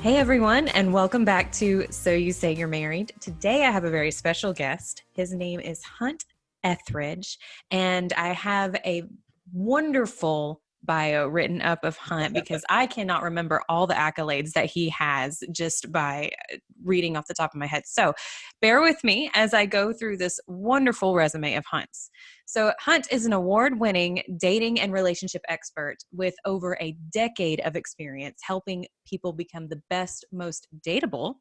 Hey everyone, and welcome back to So You Say You're Married. Today I have a very special guest. His name is Hunt Ethridge, and I have a wonderful bio written up of Hunt because I cannot remember all the accolades that he has just by reading off the top of my head. So bear with me as I go through this wonderful resume of Hunt's. So Hunt is an award-winning dating and relationship expert with over a decade of experience helping people become the best, most dateable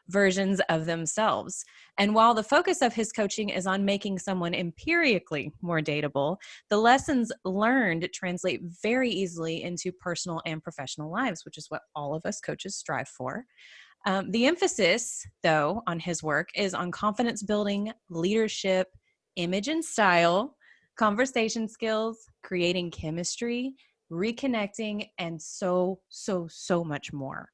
versions of themselves. And while the focus of his coaching is on making someone empirically more dateable, the lessons learned translate very easily into personal and professional lives, which is what all of us coaches strive for. The emphasis, though, on his work is on confidence building, leadership, image and style, conversation skills, creating chemistry, reconnecting, and so much more.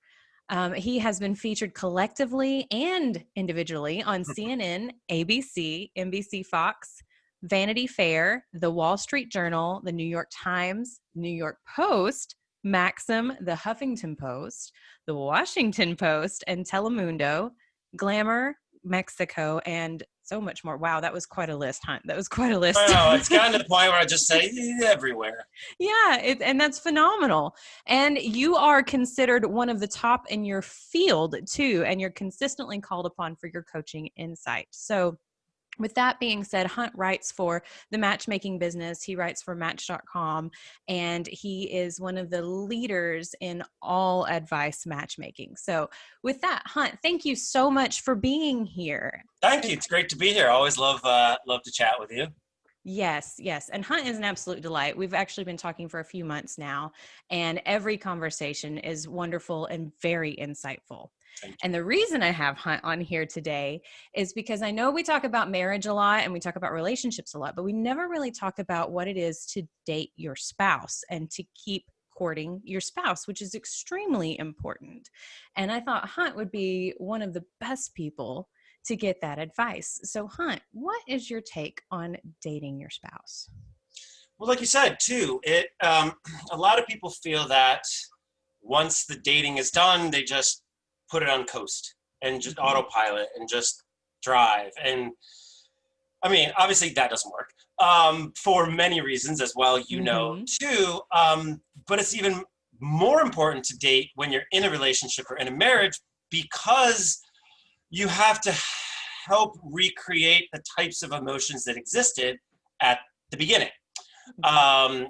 He has been featured collectively and individually on CNN, ABC, NBC Fox, Vanity Fair, The Wall Street Journal, The New York Times, New York Post, Maxim, The Huffington Post, The Washington Post, and Telemundo, Glamour, Mexico, and so much more. Wow, that was quite a list, Hunt. That was quite a list. Wow, it's gotten to the point where I just say everywhere. Yeah, and that's phenomenal. And you are considered one of the top in your field too, and you're consistently called upon for your coaching insight. So with that being said, Hunt writes for the matchmaking business. He writes for Match.com, and he is one of the leaders in all advice matchmaking. So with that, Hunt, thank you so much for being here. Thank you. It's great to be here. I always love to chat with you. Yes. And Hunt is an absolute delight. We've actually been talking for a few months now, and every conversation is wonderful and very insightful. And the reason I have Hunt on here today is because I know we talk about marriage a lot and we talk about relationships a lot, but we never really talk about what it is to date your spouse and to keep courting your spouse, which is extremely important. And I thought Hunt would be one of the best people to get that advice. So Hunt, what is your take on dating your spouse? Well, like you said, too, a lot of people feel that once the dating is done, they just put it on coast and just autopilot and just drive. And I mean, obviously that doesn't work for many reasons as well, too. But it's even more important to date when you're in a relationship or in a marriage because you have to help recreate the types of emotions that existed at the beginning. Trying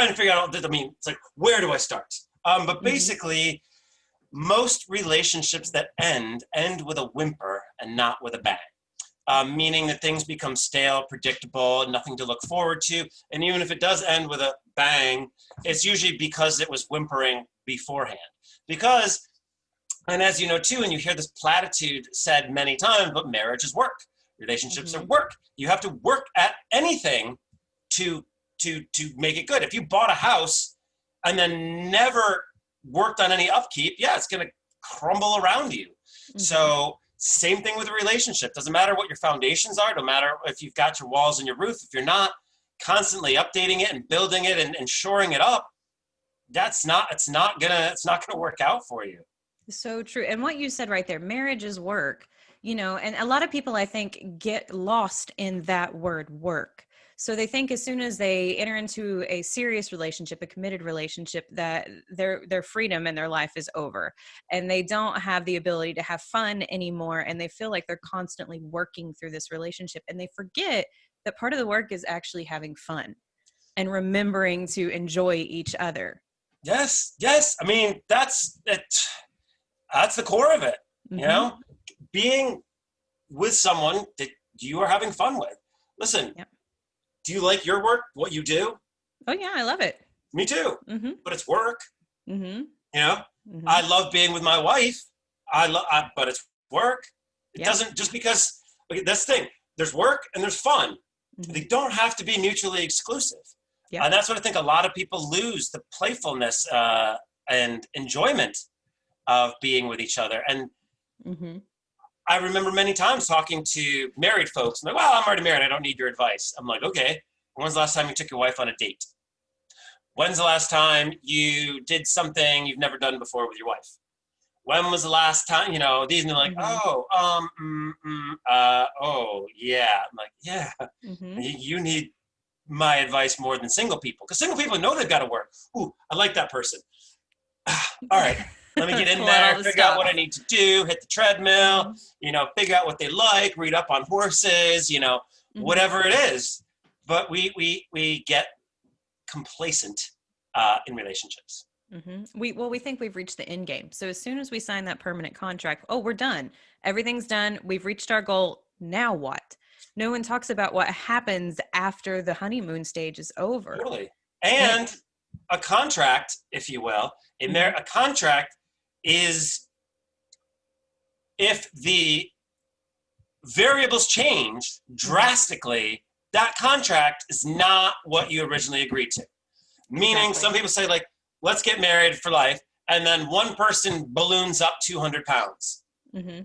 to figure out, it's like, where do I start? But basically, most relationships that end with a whimper and not with a bang, meaning that things become stale, predictable, nothing to look forward to. And even if it does end with a bang, it's usually because it was whimpering beforehand. And as you know, too, and you hear this platitude said many times, but marriage is work. Relationships are work. You have to work at anything to make it good. If you bought a house and then never worked on any upkeep, it's going to crumble around you. So same thing with a relationship. Doesn't matter what your foundations are. No matter if you've got your walls and your roof. If you're not constantly updating it and building it and shoring it up, it's not gonna work out for you. So true. And what you said right there, marriage is work, and a lot of people, I think, get lost in that word work. So they think as soon as they enter into a serious relationship, a committed relationship, that their freedom and their life is over, and they don't have the ability to have fun anymore. And they feel like they're constantly working through this relationship, and they forget that part of the work is actually having fun and remembering to enjoy each other. Yes. I mean, that's it. That's the core of it, being with someone that you are having fun with. Listen, do you like your work, what you do? Oh yeah, I love it. Me too, but it's work. I love being with my wife. But it's work. It doesn't just because, that's the thing. There's work and there's fun. They don't have to be mutually exclusive. And that's what I think a lot of people lose, the playfulness and enjoyment of being with each other. And I remember many times talking to married folks. I'm like, well, I'm already married. I don't need your advice. I'm like, okay, when's the last time you took your wife on a date? When's the last time you did something you've never done before with your wife? When was the last time, these, and they're like, Mm-hmm. oh, yeah. I'm like, yeah, Mm-hmm. you need my advice more than single people, because single people know they've got to work. Ooh, I like that person. All right, let me get in Pull out all there, the figure out what I stops. need to do, hit the treadmill, Mm-hmm. figure out what they like, read up on horses, Mm-hmm. whatever it is. But we get complacent in relationships. Mm-hmm. We think we've reached the end game. So as soon as we sign that permanent contract, oh, we're done. Everything's done. We've reached our goal. Now what? No one talks about what happens after the honeymoon stage is over. Totally. And And a contract, if you will, mhm, a contract is, if the variables change mhm, drastically, that contract is not what you originally agreed to. Meaning, some exactly. people say, like, let's get married for life, and then one person balloons up 200 pounds. Hmm.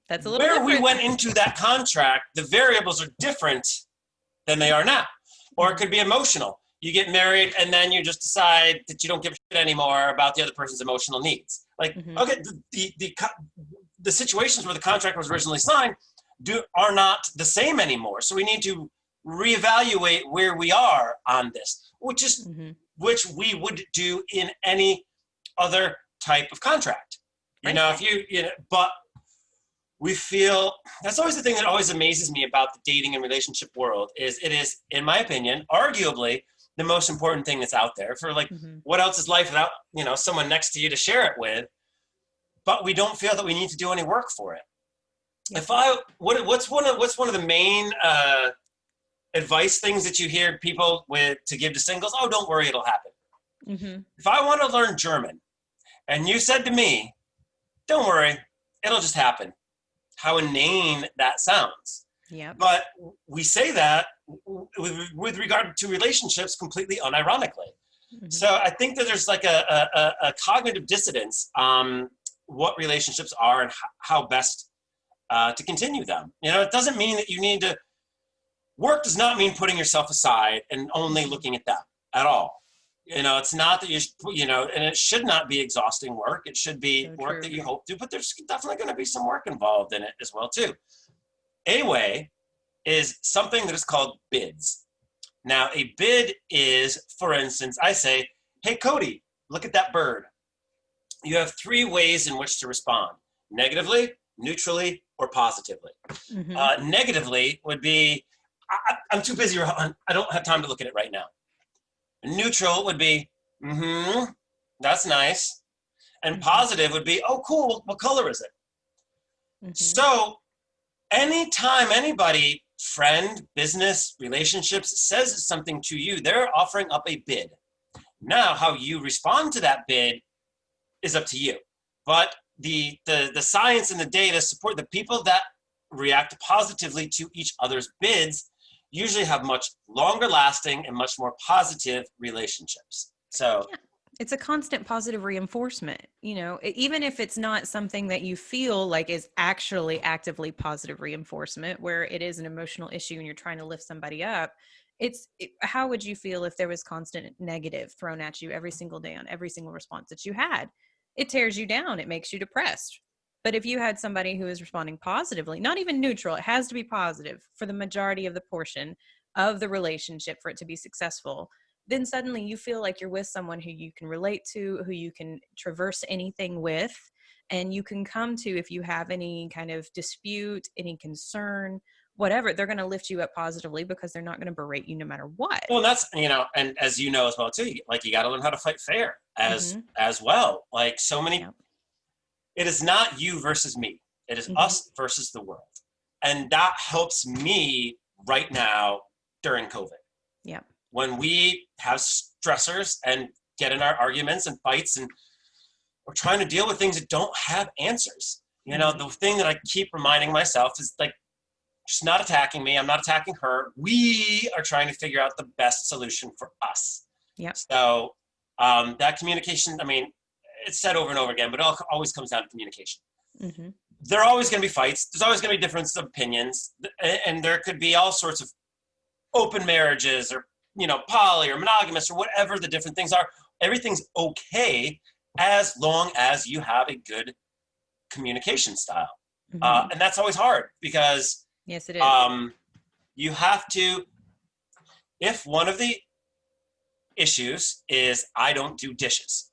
That's a little Where we different. went into that contract, the variables are different than they are now. Or it Hmm. could be emotional. You get married and then you just decide that you don't give a shit anymore about the other person's emotional needs. Like, Hmm. okay, the situations where the contract was originally signed are not the same anymore. So we need to reevaluate where we are on this, Hmm. which we would do in any other type of contract. Right. If but we feel, that's always the thing that always amazes me about the dating and relationship world, is it is, in my opinion, arguably the most important thing that's out there. For, like, Hmm. what else is life without someone next to you to share it with? But we don't feel that we need to do any work for it. Yep. If I what's one of the main advice things that you hear people with to give to singles? Oh, don't worry, it'll happen. Hmm. If I want to learn German and you said to me, don't worry, it'll just happen, how inane that sounds. Yep. But we say that with regard to relationships completely unironically. Hmm. So I think that there's like a cognitive dissonance on what relationships are and how best to continue them. It doesn't mean that you need to work, does not mean putting yourself aside and only Hmm. looking at them at all. It's not that and it should not be exhausting work. It should be So work that true. you hope to, but there's definitely going to be some work involved in it as well too. A way is something that is called bids. Now, a bid is, for instance, I say, hey, Cody, look at that bird. You have three ways in which to respond: negatively, neutrally, or positively. Hmm. Negatively would be, I'm too busy, I don't have time to look at it right now. Neutral would be, that's nice. And Hmm. positive would be, oh, cool, what color is it? Hmm. So anytime anybody, friend, business, relationships, says something to you, they're offering up a bid. Now, how you respond to that bid is up to you. But the science and the data support the people that react positively to each other's bids usually have much longer lasting and much more positive relationships. So, Yeah. It's a constant positive reinforcement, even if it's not something that you feel like is actually actively positive reinforcement, where it is an emotional issue and you're trying to lift somebody up. How would you feel if there was constant negative thrown at you every single day on every single response that you had? It tears you down. It makes you depressed. But if you had somebody who is responding positively, not even neutral, it has to be positive for the majority of the portion of the relationship for it to be successful, then suddenly you feel like you're with someone who you can relate to, who you can traverse anything with, and you can come to, if you have any kind of dispute, any concern, whatever, they're going to lift you up positively because they're not going to berate you no matter what. well, that's, and as you know as well too, like, you got to learn how to fight fair Mm-hmm. as well. Like, so many, Yep. it is not you versus me. It is Mm-hmm. us versus the world. And that helps me right now during COVID. Yep. When we have stressors and get in our arguments and fights, and we're trying to deal with things that don't have answers. Mm-hmm. The thing that I keep reminding myself is, like, she's not attacking me. I'm not attacking her. We are trying to figure out the best solution for us. Yep. So that communication, I mean, it's said over and over again, but it always comes down to communication. Mm-hmm. There are always going to be fights. There's always going to be differences of opinions. And there could be all sorts of open marriages or poly or monogamous or whatever the different things are. Everything's okay as long as you have a good communication style. And that's always hard because yes, it is. You have to, if one of the issues is I don't do dishes,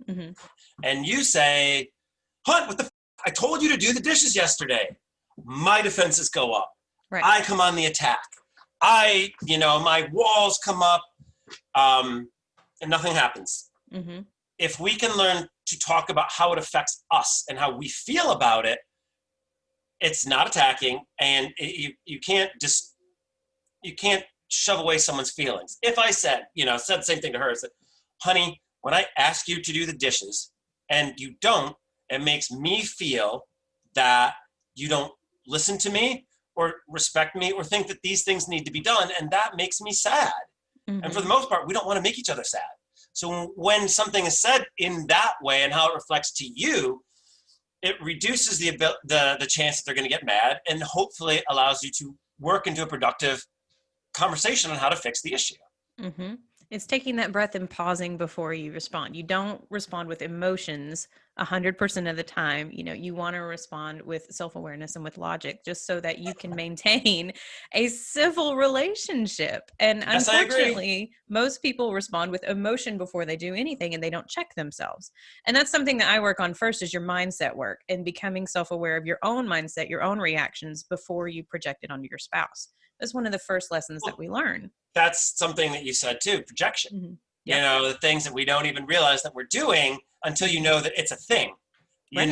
and you say, Hunt, what the I told you to do the dishes yesterday. My defenses go up. Right. I come on the attack. My walls come up, and nothing happens. If we can learn to talk about how it affects us and how we feel about it, it's not attacking, and you can't shove away someone's feelings. If I said the same thing to her, I said, honey, when I ask you to do the dishes and you don't, it makes me feel that you don't listen to me or respect me or think that these things need to be done, and that makes me sad. And for the most part, we don't want to make each other sad. So when something is said in that way and how it reflects to you, it reduces the chance that they're going to get mad, and hopefully allows you to work into a productive conversation on how to fix the issue. It's taking that breath and pausing before you respond. You don't respond with emotions 100% of the time. You want to respond with self-awareness and with logic, just so that you can maintain a civil relationship. And yes, unfortunately, most people respond with emotion before they do anything, and they don't check themselves. And that's something that I work on first, is your mindset work and becoming self-aware of your own mindset, your own reactions before you project it onto your spouse. That's one of the first lessons that we learn. That's something that you said too, projection. Yep. The things that we don't even realize that we're doing until you know that it's a thing. Right.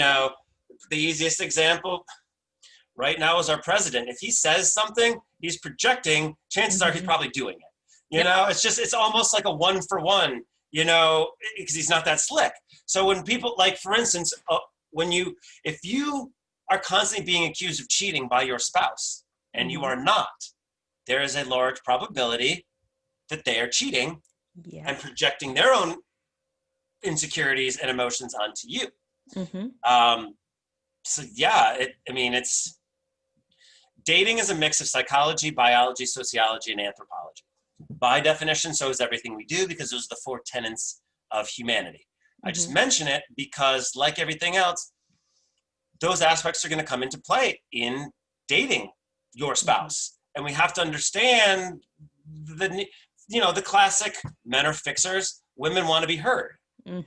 The easiest example right now is our president. If he says something, he's projecting, chances are he's probably doing it. It's almost like a 1-for-1, because he's not that slick. So when people, like, for instance, if you are constantly being accused of cheating by your spouse and you are not, there is a large probability that they are cheating and projecting their own insecurities and emotions onto you. It's dating is a mix of psychology, biology, sociology, and anthropology. By definition, so is everything we do, because those are the 4 tenets of humanity. I just mention it because, like everything else, those aspects are going to come into play in dating your spouse. And we have to understand the classic men are fixers, women want to be heard. Have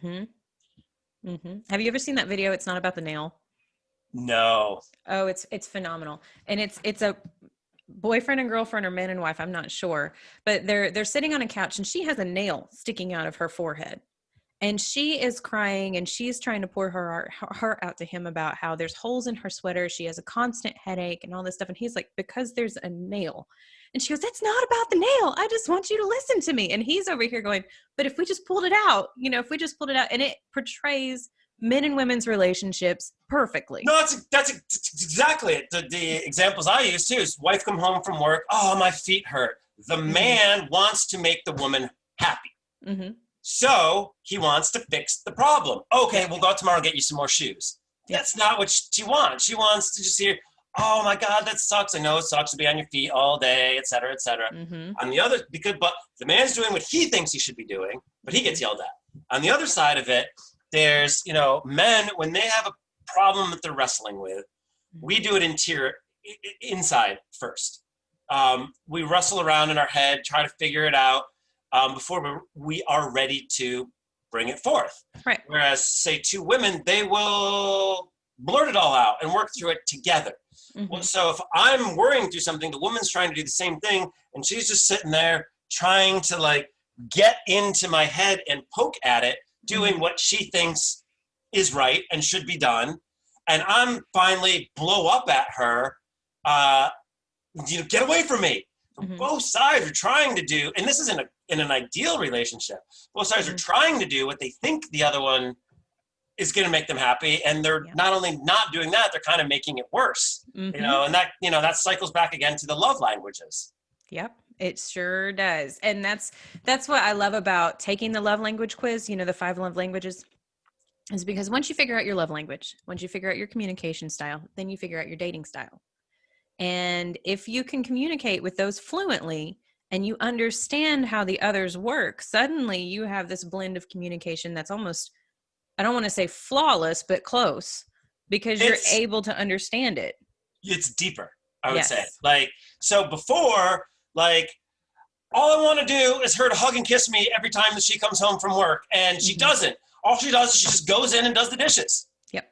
you ever seen that video? It's not about the nail. No. Oh, it's phenomenal. And it's a boyfriend and girlfriend, or man and wife, I'm not sure, but they're sitting on a couch, and she has a nail sticking out of her forehead. And she is crying, and she's trying to pour her heart out to him about how there's holes in her sweater. She has a constant headache and all this stuff. And he's like, because there's a nail. And she goes, that's not about the nail. I just want you to listen to me. And he's over here going, but if we just pulled it out, and it portrays men and women's relationships perfectly. No, that's exactly it. The examples I use too is wife come home from work. Oh, my feet hurt. The man wants to make the woman happy. So he wants to fix the problem. Okay, we'll go out tomorrow and get you some more shoes. That's not what she wants. She wants to just hear, oh my God, that sucks. I know it sucks to be on your feet all day, et cetera, et cetera. On the other, but the man's doing what he thinks he should be doing, but he gets yelled at. On the other side of it, there's, men, when they have a problem that they're wrestling with, we do it inside first. We wrestle around in our head, try to figure it out. Before we are ready to bring it forth. Right. Whereas, say, 2 women, they will blurt it all out and work through it together. Well, so if I'm worrying through something, the woman's trying to do the same thing, and she's just sitting there trying to get into my head and poke at it, doing what she thinks is right and should be done. And I'm finally blow up at her, get away from me. Both sides are trying to do, and this isn't in an ideal relationship, both sides are trying to do what they think the other one is going to make them happy, and they're not only not doing that, they're kind of making it worse. And that cycles back again to the love languages. Yep, it sure does. And that's what I love about taking the love language quiz, the 5 love languages, is because once you figure out your love language, once you figure out your communication style, then you figure out your dating style. And if you can communicate with those fluently, and you understand how the others work, suddenly you have this blend of communication that's almost, I don't want to say flawless, but close, because you're It's able to understand it. it's deeper, I would say. Yes. Like, so before, like, all I want to do is her to hug and kiss me every time that she comes home from work, and she doesn't. All she does is she just goes in and does the dishes. Yep.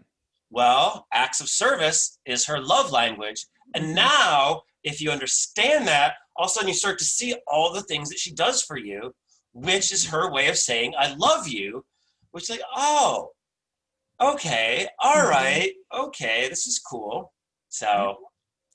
Well, acts of service is her love language. And now, if you understand that, all of a sudden you start to see all the things that she does for you, which is her way of saying, I love you, which is like, oh, okay, all right, okay, this is cool. So,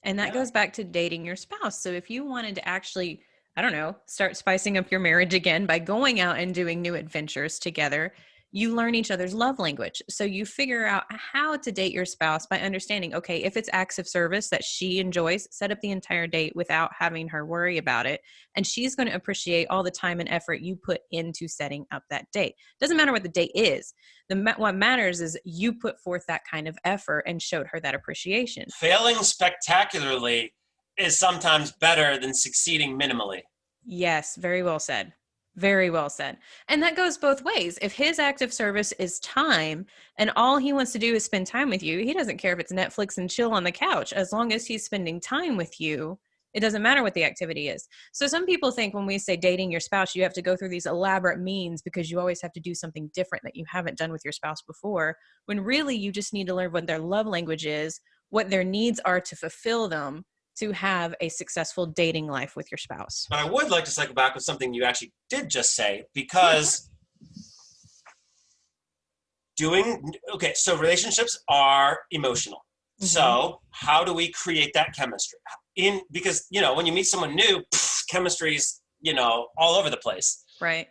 and that goes back to dating your spouse. So if you wanted to actually, I don't know, start spicing up your marriage again by going out and doing new adventures together, you learn each other's love language. So you figure out how to date your spouse by understanding, okay, if it's acts of service that she enjoys, set up the entire date without having her worry about it. And she's going to appreciate all the time and effort you put into setting up that date. Doesn't matter what the date is. What matters is you put forth that kind of effort and showed her that appreciation. failing spectacularly is sometimes better than succeeding minimally. Yes, very well said. Very well said. And that goes both ways. If his act of service is time and all he wants to do is spend time with you, he doesn't care if it's Netflix and chill on the couch. As long as he's spending time with you, it doesn't matter what the activity is. So some people think when we say dating your spouse, you have to go through these elaborate means because you always have to do something different that you haven't done with your spouse before, when really you just need to learn what their love language is, what their needs are to fulfill them, to have a successful dating life with your spouse. But I would like to cycle back with something you actually did just say, because so relationships are emotional. So how do we create that chemistry? Because, when you meet someone new, chemistry is, all over the place. Right.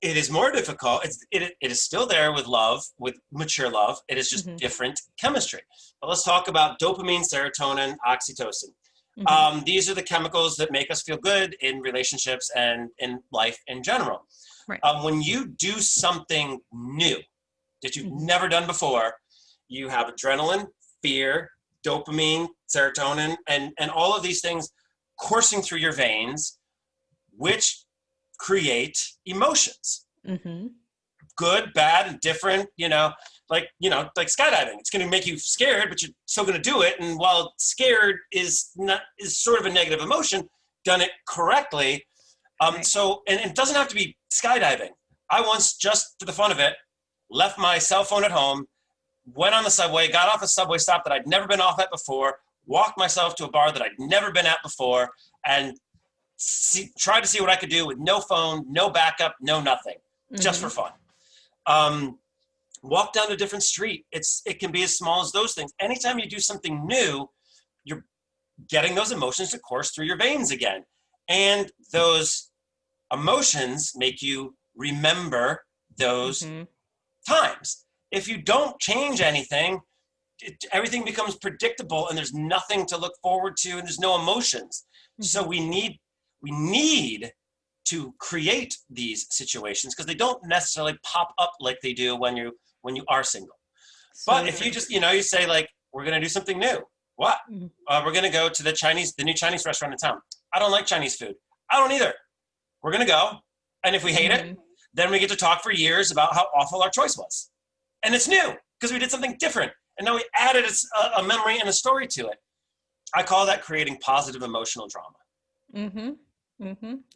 It is more difficult. It is still there with love, with mature love. It is just different chemistry. But let's talk about dopamine, serotonin, oxytocin. These are the chemicals that make us feel good in relationships and in life in general. Right. When you do something new that you've never done before, you have adrenaline, fear, dopamine, serotonin, and all of these things coursing through your veins, which create emotions. Good, bad, and different, like skydiving. It's going to make you scared, but you're still going to do it. And while scared is sort of a negative emotion, done it correctly. So, and it doesn't have to be skydiving. I once, just for the fun of it, left my cell phone at home, went on the subway, got off a subway stop that I'd never been off at before, walked myself to a bar that I'd never been at before, and tried to see what I could do with no phone, no backup, no nothing, just for fun. Walk down a different street. It can be as small as those things. Anytime you do something new, you're getting those emotions to course through your veins again. And those emotions make you remember those times. If you don't change anything, everything becomes predictable and there's nothing to look forward to and there's no emotions. So we need to create these situations because they don't necessarily pop up like they do when you are single. But if you just, you say like, we're going to do something new. What? We're going to go to the new Chinese restaurant in town. I don't like Chinese food. I don't either. We're going to go. And if we hate it, then we get to talk for years about how awful our choice was. And it's new because we did something different. And now we added a memory and a story to it. I call that creating positive emotional drama.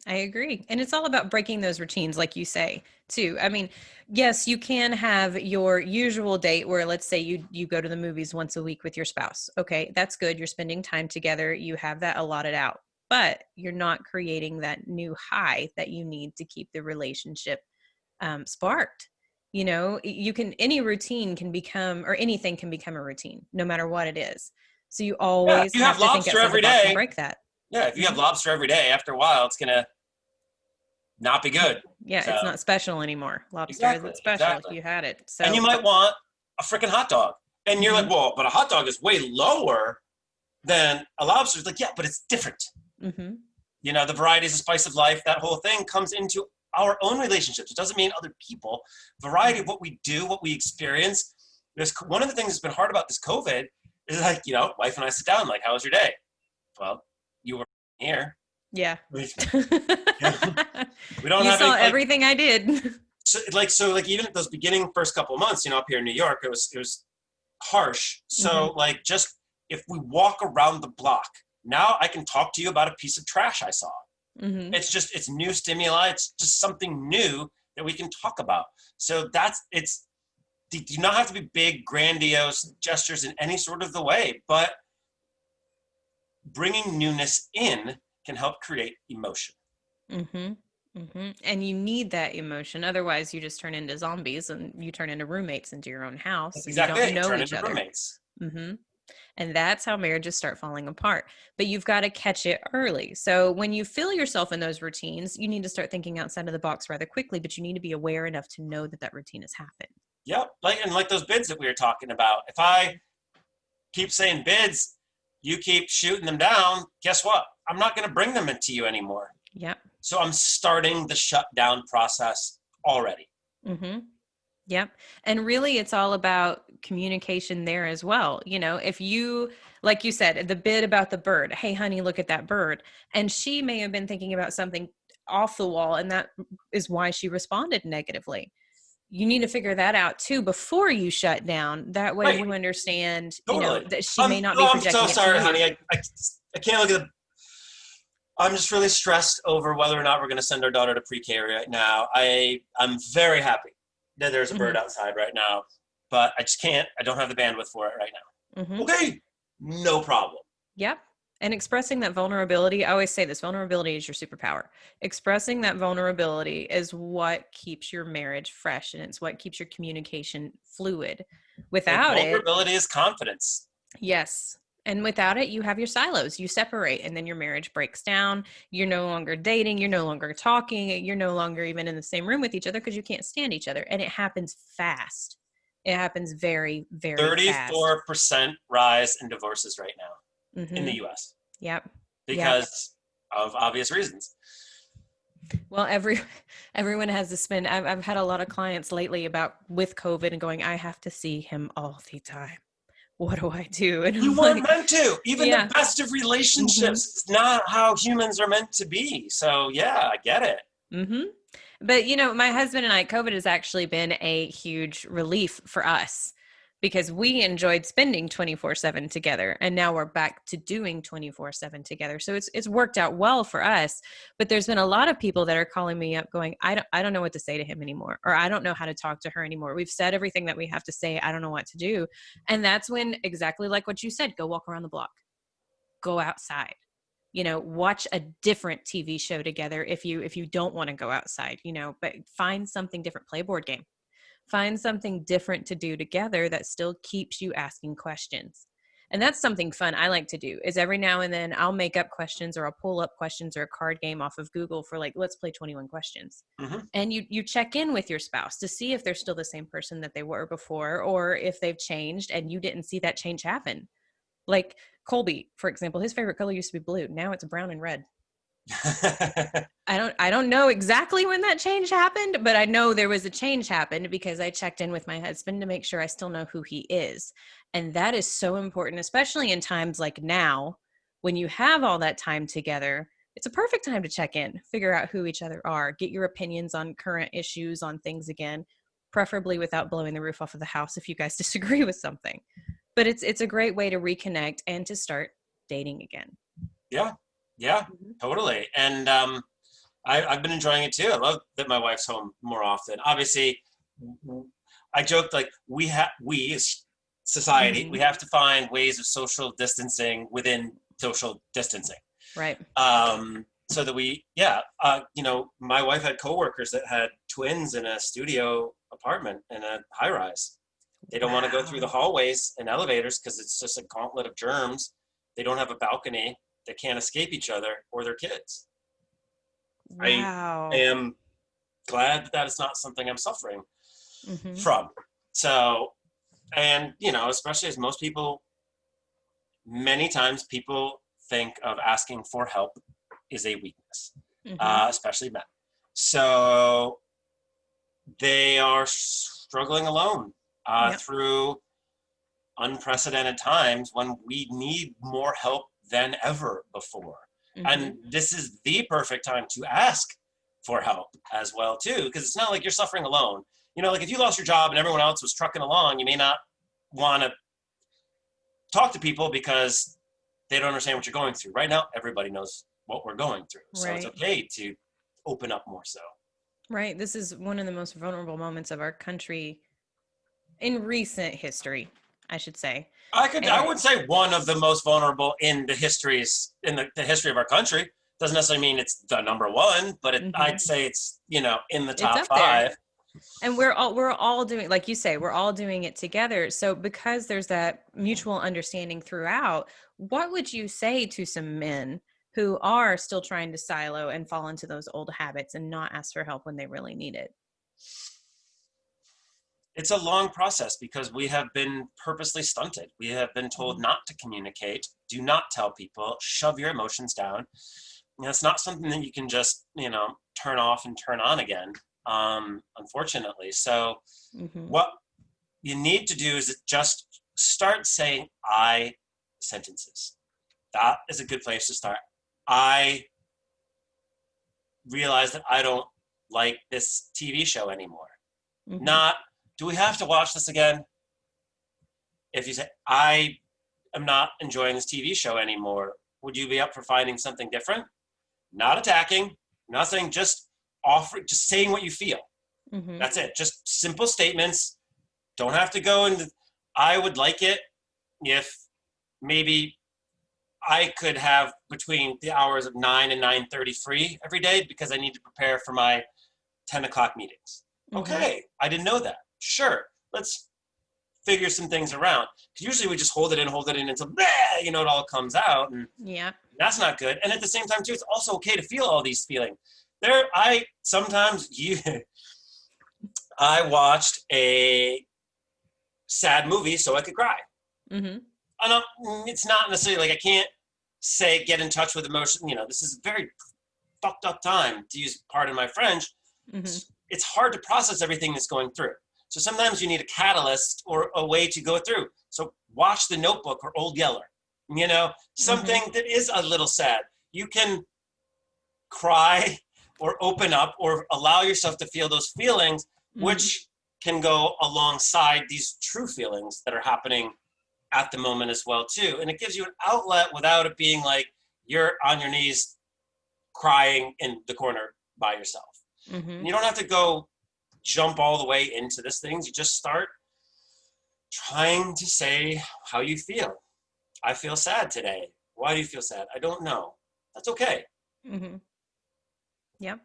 I agree. And it's all about breaking those routines, like you say, too. I mean, yes, you can have your usual date where, let's say you go to the movies once a week with your spouse. Okay, that's good. You're spending time together. You have that allotted out, but you're not creating that new high that you need to keep the relationship sparked. Any routine can become, or anything can become a routine, no matter what it is. So you always you have to think lobster outside every the box and day. break that. Yeah, if you have lobster every day, after a while, it's going to not be good. Yeah, so, it's not special anymore. Lobster isn't special if you had it. So, and you might want a freaking hot dog. And you're like, well, but a hot dog is way lower than a lobster. It's like, yeah, but it's different. The variety is the spice of life. That whole thing comes into our own relationships. It doesn't mean other people. Variety of what we do, what we experience. There's one of the things that's been hard about this COVID is like, wife and I sit down, like, how was your day? Well, you were here. Yeah. We, yeah, we don't You have any, saw like, everything I did. so even at those beginning first couple of months, up here in New York, it was harsh. Hmm. So like, just if we walk around the block, now I can talk to you about a piece of trash I saw. Hmm. It's new stimuli. It's just something new that we can talk about. So do not have to be big, grandiose gestures in any sort of the way, but bringing newness in can help create emotion. Hmm. Hmm. And you need that emotion. Otherwise, you just turn into zombies and you turn into roommates into your own house That's and you exactly don't it. You know turn each into other. roommates. Hmm. And that's how marriages start falling apart. But you've got to catch it early. So when you feel yourself in those routines, you need to start thinking outside of the box rather quickly, but you need to be aware enough to know that that routine has happened. Yep. Like those bids that we were talking about. If I keep saying bids, you keep shooting them down, guess what? I'm not going to bring them into you anymore. Yep. So I'm starting the shutdown process already. Mm-hmm. Yep. And really, it's all about communication there as well. If you, like you said, the bit about the bird, hey, honey, look at that bird. And she may have been thinking about something off the wall, and that is why she responded negatively. You need to figure that out too before you shut down. That way Right. you understand, Totally. that she may not be I'm so projecting it to sorry, you. honey. I can't look at the. I'm just really stressed over whether or not we're going to send our daughter to pre-K right now. I'm very happy that there's a bird Mm-hmm. outside right now, but I just can't. I don't have the bandwidth for it right now. Mm-hmm. Okay, no problem. Yep. And expressing that vulnerability, I always say this, vulnerability is your superpower. Expressing that vulnerability is what keeps your marriage fresh, and it's what keeps your communication fluid. And Without it, vulnerability is confidence. yes. And without it, you have your silos, you separate, and then your marriage breaks down. You're no longer dating, you're no longer talking, you're no longer even in the same room with each other because you can't stand each other. And it happens fast. It happens very, very fast. 34% rise in divorces right now in the Mm-hmm. U.S. Yep. Yep. because of obvious reasons. Well, everyone has to spend. I've had a lot of clients lately about with COVID and going, I have to see him all the time. What do I do? And You I'm weren't like, meant to. Even the yeah. best of Mm-hmm. relationships, it's not how humans are meant to be. So yeah, I get it. Mm-hmm. But my husband and I, COVID has actually been a huge relief for us because we enjoyed spending 24/7 together, and now we're back to doing 24/7 together. So it's worked out well for us. But there's been a lot of people that are calling me up going, I don't know what to say to him anymore, or I don't know how to talk to her anymore. We've said everything that we have to say. I don't know what to do. And that's when, exactly like what you said, go walk around the block, go outside, watch a different TV show together if you don't want to go outside, but find something different, play a board game, find something different to do together that still keeps you asking questions. And that's something fun I like to do, is every now and then I'll make up questions, or I'll pull up questions or a card game off of Google for, like, let's play 21 questions. Mm-hmm. And you check in with your spouse to see if they're still the same person that they were before, or if they've changed and you didn't see that change happen. Like Colby, for example, his favorite color used to be blue. Now it's brown and red. I don't know exactly when that change happened, but I know there was a change happened because I checked in with my husband to make sure I still know who he is. And that is so important, especially in times like now when you have all that time together. It's a perfect time to check in, figure out who each other are, get your opinions on current issues, on things again, preferably without blowing the roof off of the house if you guys disagree with something. But it's a great way to reconnect and to start dating again. Yeah, yeah, Mhm. totally. And I've been enjoying it too. I love that my wife's home more often. Obviously, I joked like we as society, we Mhm. have to find ways of social distancing within social distancing. Right. So that my wife had coworkers that had twins in a studio apartment in a high rise. They don't want to go through the Wow. hallways and elevators because it's just a gauntlet of germs. They don't have a balcony. They can't escape each other or their kids. I Wow. am glad that is not something I'm suffering Mhm. from. So, and especially as most people, many times people think of asking for help is a weakness, Mhm. especially men. So they are struggling alone Yep. through unprecedented times when we need more help than ever before. And this is the perfect time to ask for help as well too, because it's not like you're suffering alone. You know, like if you lost your job and everyone else was trucking along, you may not want to talk to people because they don't understand what you're going through. Right now, everybody knows what we're going through. So it's okay to open up more so. Right. This is one of the most vulnerable moments of our country in recent history, I should say. I would say one of the most vulnerable in the histories, in the history of our country. Doesn't necessarily mean it's the number one, but I'd say it's, in the top five. There. And we're all doing, like you say, we're all doing it together. So because there's that mutual understanding throughout, what would you say to some men who are still trying to silo and fall into those old habits and not ask for help when they really need it? It's a long process because we have been purposely stunted. We have been told not to communicate, do not tell people, shove your emotions down. It's not something that you can just, turn off and turn on again, unfortunately. So what you need to do is just start saying I sentences. That is a good place to start. I realize that I don't like this TV show anymore. Not, do we have to watch this again? If you say, I am not enjoying this TV show anymore, would you be up for finding something different? Not attacking, nothing, just saying what you feel. That's it. Just simple statements. Don't have to go into, I would like it if maybe I could have between the hours of 9 and 9:30 free every day because I need to prepare for my 10 o'clock meetings. Okay, I didn't know that. Sure, let's figure some things around. Usually we just hold it in until, it all comes out. And that's not good. And at the same time, too, it's also okay to feel all these feelings. I watched a sad movie so I could cry. It's not necessarily like I can't say get in touch with emotion. This is a very fucked up time, to use pardon my French. It's hard to process everything that's going through. So sometimes you need a catalyst or a way to go through. So watch The Notebook or Old Yeller. Something that is a little sad. You can cry or open up or allow yourself to feel those feelings, which can go alongside these true feelings that are happening at the moment as well too. And it gives you an outlet without it being like you're on your knees crying in the corner by yourself. And you don't have to go jump all the way into this thing. You just start trying to say how you feel. I feel sad today. Why do you feel sad? I don't know. That's okay. Yeah.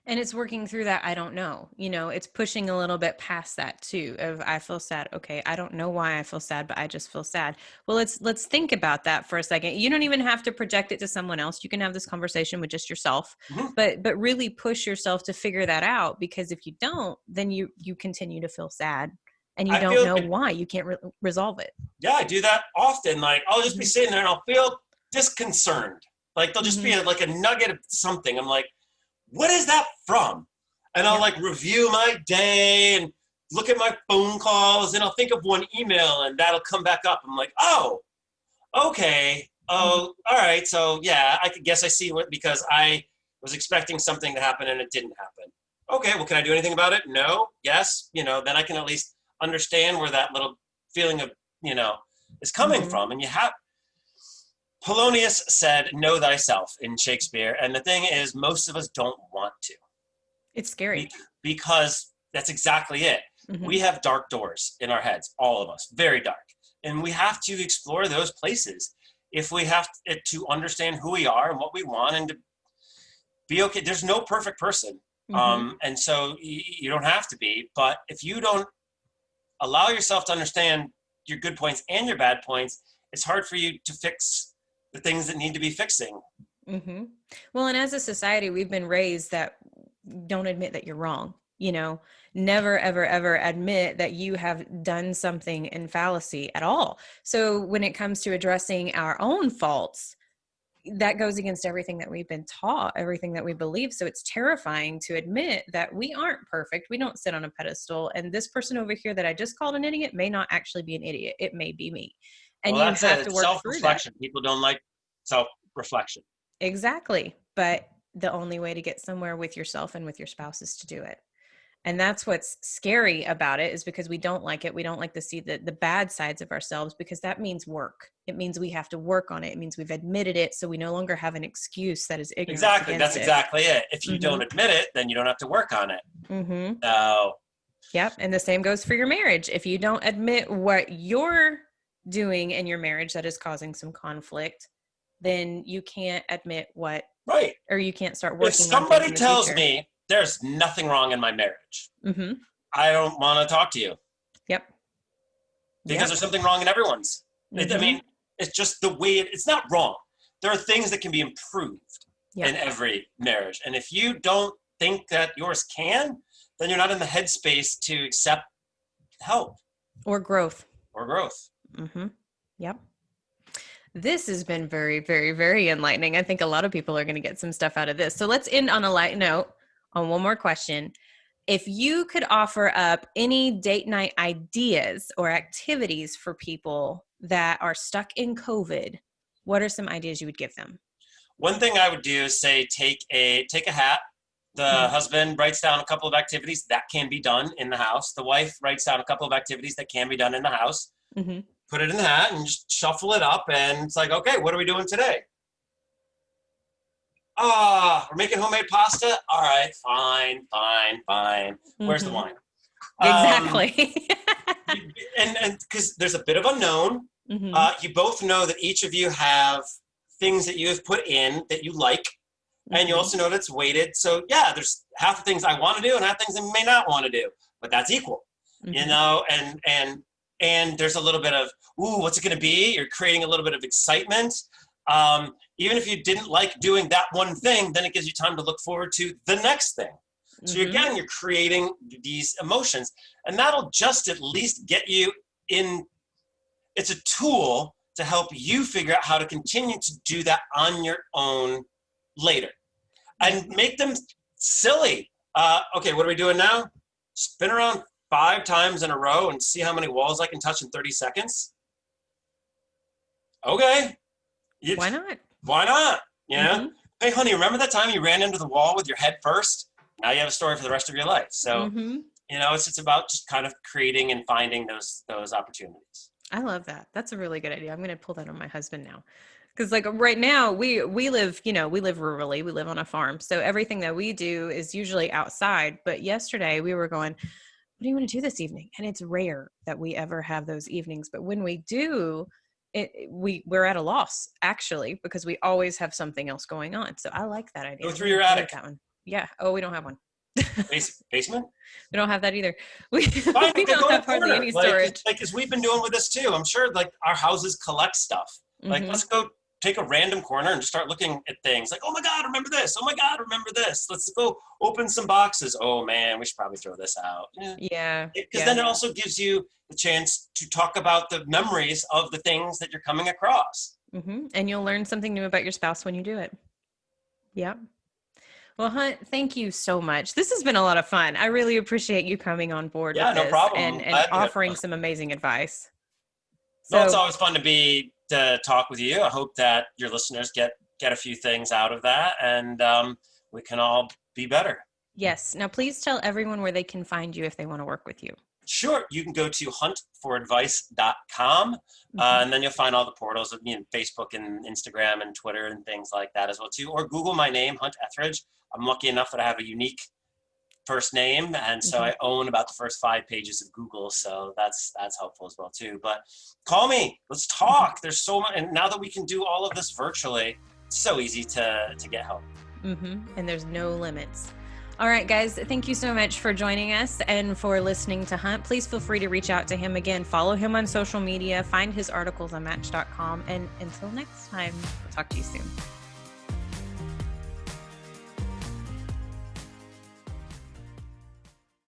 And it's working through that. I don't know, it's pushing a little bit past that too, of I feel sad. Okay. I don't know why I feel sad, but I just feel sad. Well, let's think about that for a second. You don't even have to project it to someone else. You can have this conversation with just yourself, but really push yourself to figure that out, because if you don't, then you continue to feel sad and you don't know why. You can't resolve it. Yeah. I do that often. Like I'll just be sitting there and I'll feel disconcerted. Like there'll just be like a nugget of something. I'm like, what is that from? And I'll like review my day and look at my phone calls and I'll think of one email and that'll come back up. I'm like, oh, okay. Oh, all right. So yeah, I could guess I see what, because I was expecting something to happen and it didn't happen. Okay. Well, can I do anything about it? No. Yes. Then I can at least understand where that little feeling of, is coming from. And Polonius said, know thyself in Shakespeare. And the thing is, most of us don't want to. It's scary. Because that's exactly it. We have dark doors in our heads, all of us, very dark. And we have to explore those places if we have to understand who we are and what we want and to be okay. There's no perfect person. And so you don't have to be. But if you don't allow yourself to understand your good points and your bad points, it's hard for you to fix the things that need to be fixing. Well, and as a society, we've been raised that don't admit that you're wrong. Never, ever, ever admit that you have done something in fallacy at all. So when it comes to addressing our own faults, that goes against everything that we've been taught, everything that we believe. So it's terrifying to admit that we aren't perfect. We don't sit on a pedestal. And this person over here that I just called an idiot may not actually be an idiot. It may be me. And you have to work through that. People don't like self-reflection. Exactly. But the only way to get somewhere with yourself and with your spouse is to do it. And that's what's scary about it, is because we don't like it. We don't like to see the bad sides of ourselves, because that means work. It means we have to work on it. It means we've admitted it. So we no longer have an excuse that is ignorance Exactly. That's against it. exactly it. If you Mm-hmm. don't admit it, then you don't have to work on it. Mm-hmm. So, Yep. And the same goes for your marriage. If you don't admit what you're doing in your marriage that is causing some conflict, then you can't admit what, right. or you can't start working If on things somebody in the tells future. me there's nothing wrong in my marriage, Mm-hmm. I don't want to talk to you. Yep. Because Yep. there's something wrong in everyone's. Mm-hmm. I mean, it's just the way it's not wrong. There are things that can be improved in every marriage. And if you don't think that yours can, then you're not in the headspace to accept help. Or growth. Mm-hmm. Yep. This has been very, very, very enlightening. I think a lot of people are going to get some stuff out of this. So let's end on a light note on one more question. If you could offer up any date night ideas or activities for people that are stuck in COVID, what are some ideas you would give them? One thing I would do is say, take a hat. The husband writes down a couple of activities that can be done in the house. The wife writes down a couple of activities that can be done in the house. Mm-hmm. Put it in the hat and just shuffle it up. And it's like, okay, what are we doing today? We're making homemade pasta. All right, fine. Mm-hmm. Where's the wine? Exactly. And because there's a bit of unknown, Mm-hmm. You both know that each of you have things that you have put in that you like, and you also know that it's weighted. So yeah, there's half the things I want to do and half the things I may not want to do, but that's equal, you know. And there's a little bit of, ooh, what's it going to be? You're creating a little bit of excitement. Even if you didn't like doing that one thing, then it gives you time to look forward to the next thing. So again, you're creating these emotions, and that'll just at least get you in. It's a tool to help you figure out how to continue to do that on your own later, and make them silly. Okay, what are we doing now? Spin around 5 times in a row and see how many walls I can touch in 30 seconds. Okay. Why not? Why not? Yeah. Hey, honey, remember that time you ran into the wall with your head first? Now you have a story for the rest of your life. So, you know, it's about just kind of creating and finding those opportunities. I love that. That's a really good idea. I'm going to pull that on my husband now. Because like right now we live, we live rurally, we live on a farm. So everything that we do is usually outside. But yesterday we were going, what do you want to do this evening? And it's rare that we ever have those evenings. But when we do, we're at a loss actually, because we always have something else going on. So I like that idea. Go through your attic. That one. Yeah. Oh, we don't have one. Basement? We don't have that either. We Fine, don't have hardly any storage. Like as we've been doing with this too, I'm sure like our houses collect stuff. Like let's go take a random corner and just start looking at things like, oh my God, remember this? Oh my God, remember this? Let's go open some boxes. Oh man, we should probably throw this out. Yeah. Because then it also gives you the chance to talk about the memories of the things that you're coming across. And you'll learn something new about your spouse when you do it. Yeah. Well, Hunt, thank you so much. This has been a lot of fun. I really appreciate you coming on board with this and offering some amazing advice. So it's always fun to talk with you. I hope that your listeners get a few things out of that, and we can all be better. Yes. Now, please tell everyone where they can find you if they want to work with you. Sure. You can go to huntforadvice.com, and then you'll find all the portals of Facebook and Instagram and Twitter and things like that as well too. Or Google my name, Hunt Ethridge. I'm lucky enough that I have a unique first name, and so I own about the first 5 pages of Google, so that's helpful as well too. But call me, let's talk. There's so much, and now that we can do all of this virtually, it's so easy to get help. And there's no limits. All right, guys, thank you so much for joining us and for listening to Hunt. Please feel free to reach out to him again. Follow him on social media. Find his articles on Match.com. And until next time, we'll talk to you soon.